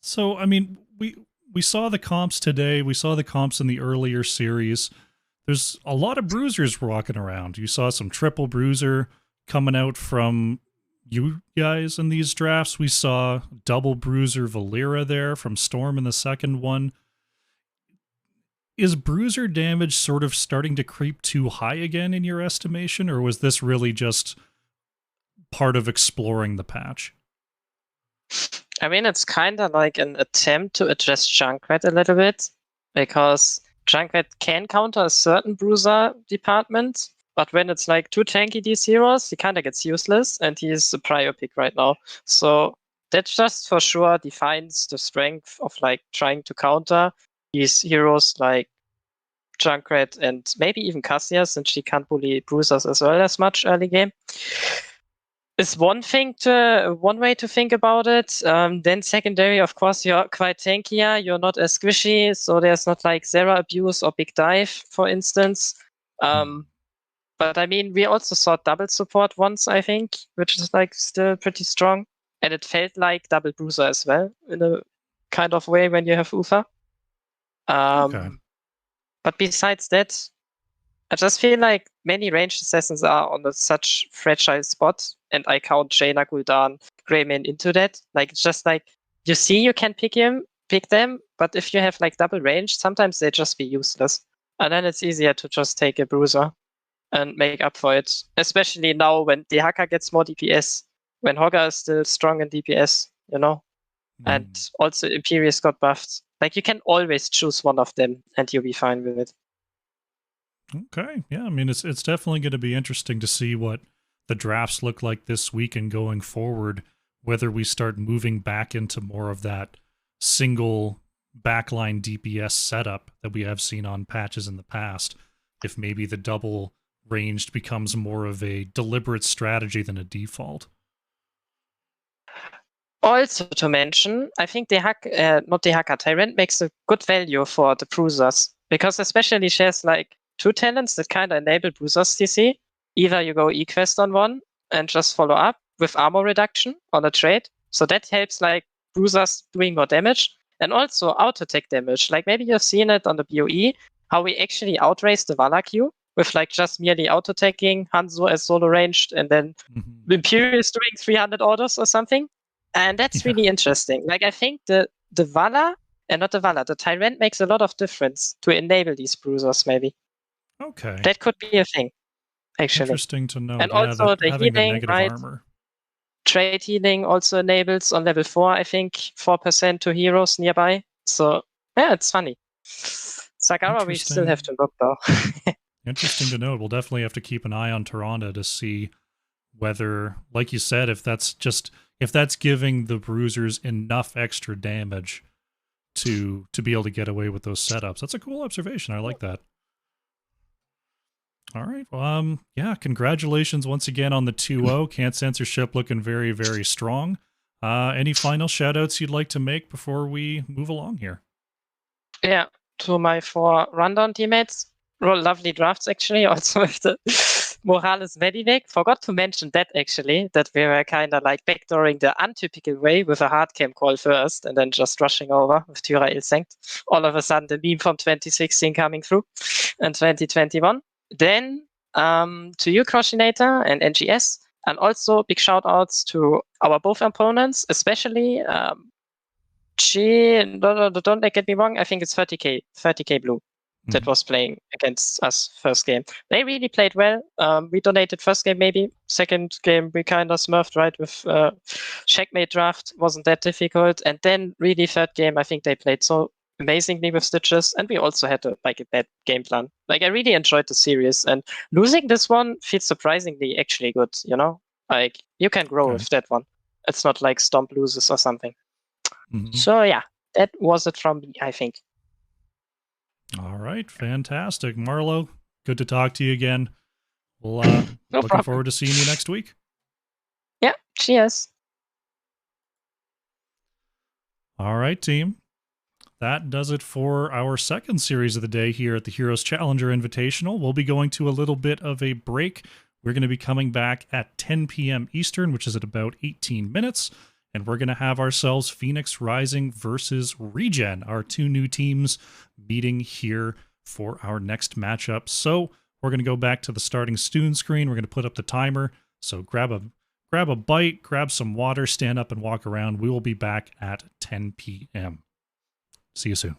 So, I mean, we saw the comps today. We saw the comps in the earlier series. There's a lot of bruisers walking around. You saw some triple bruiser coming out from you guys in these drafts. We saw double bruiser Valera there from Storm in the second one. Is bruiser damage sort of starting to creep too high again in your estimation, or was this really just part of exploring the patch? I mean, it's kind of like an attempt to address Junkrat a little bit, because Junkrat can counter a certain bruiser department, but when it's like too tanky these heroes, he kind of gets useless, and he's a prior pick right now. So that just for sure defines the strength of like trying to counter these heroes like Junkrat and maybe even Cassia, since she can't bully bruisers as well as much early game. Is one way to think about it. Then secondary, of course, you're quite tankier. You're not as squishy, so there's not like Zera abuse or big dive, for instance. But I mean, we also saw double support once, I think, which is like still pretty strong, and it felt like double bruiser as well in a kind of way when you have Ufa. Okay. But besides that, I just feel like many ranged assassins are on such fragile spot, and I count Jaina, Gul'dan, Greymane into that. Like, it's just like, you see you can pick them, but if you have like double range, sometimes they just be useless. And then it's easier to just take a bruiser and make up for it. Especially now when Dehaka gets more DPS, when Hogger is still strong in DPS, you know? And also Imperius got buffed. Like, you can always choose one of them and you'll be fine with it. Okay, yeah, I mean, it's definitely going to be interesting to see what the drafts look like this week and going forward, whether we start moving back into more of that single backline DPS setup that we have seen on patches in the past, if maybe the double ranged becomes more of a deliberate strategy than a default. Also to mention, I think Tyrant makes a good value for the bruisers, because especially she has like 2 talents that kind of enable bruisers CC. Either you go E-Quest on one and just follow up with armor reduction on a trade, so that helps like bruisers doing more damage, and also auto-attack damage. Like maybe you've seen it on the BOE, how we actually outrace the Vala queue with like just merely auto-attacking, Hanzo as solo ranged, and then Imperius doing 300 orders or something. And that's really interesting. Like, I think the Vala, and not the Vala, the Tyrant makes a lot of difference to enable these bruisers, maybe. Okay. That could be a thing, actually. Interesting to know. And yeah, also the having healing, the negative right? armor. Trade healing also enables on level 4, I think, 4% to heroes nearby. So, yeah, it's funny. Sagara, we still have to look, though. Interesting to note. We'll definitely have to keep an eye on Tyrande to see whether, like you said, if that's giving the bruisers enough extra damage to be able to get away with those setups. That's a cool observation. I like that. All right. Well, yeah, congratulations once again on the 2-0. Can't Censorship looking very, very strong. Any final shout-outs you'd like to make before we move along here? Yeah, to my 4 rundown teammates. Lovely drafts, actually, also with the Morales Medivac. Forgot to mention that, actually, that we were kind of like backdooring the untypical way with a hard camp call first and then just rushing over with Tyra Ilsenkt. All of a sudden, the meme from 2016 coming through in 2021. Then to you, Crossinator and NGS, and also big shout outs to our both opponents, especially don't get me wrong, I think it's 30k blue that was playing against us first game. They really played well. We donated first game maybe. Second game we kind of smurfed, right, with checkmate draft. Wasn't that difficult. And then really third game, I think they played so amazingly with Stitches, and we also had a bad game plan. Like, I really enjoyed the series, and losing this one feels surprisingly actually good, you know? Like, you can grow with that one. It's not like Stomp loses or something. So yeah, that was it from me, I think. All right, fantastic. Marlo, good to talk to you again. We'll looking forward to seeing you next week. Yeah, cheers. All right, team. That does it for our second series of the day here at the Heroes Challenger Invitational. We'll be going to a little bit of a break. We're going to be coming back at 10 p.m. Eastern, which is at about 18 minutes. And we're going to have ourselves Phoenix Rising versus Regen, our 2 new teams meeting here for our next matchup. So we're going to go back to the starting Stoon screen. We're going to put up the timer. So grab a bite, grab some water, stand up and walk around. We will be back at 10 p.m. See you soon.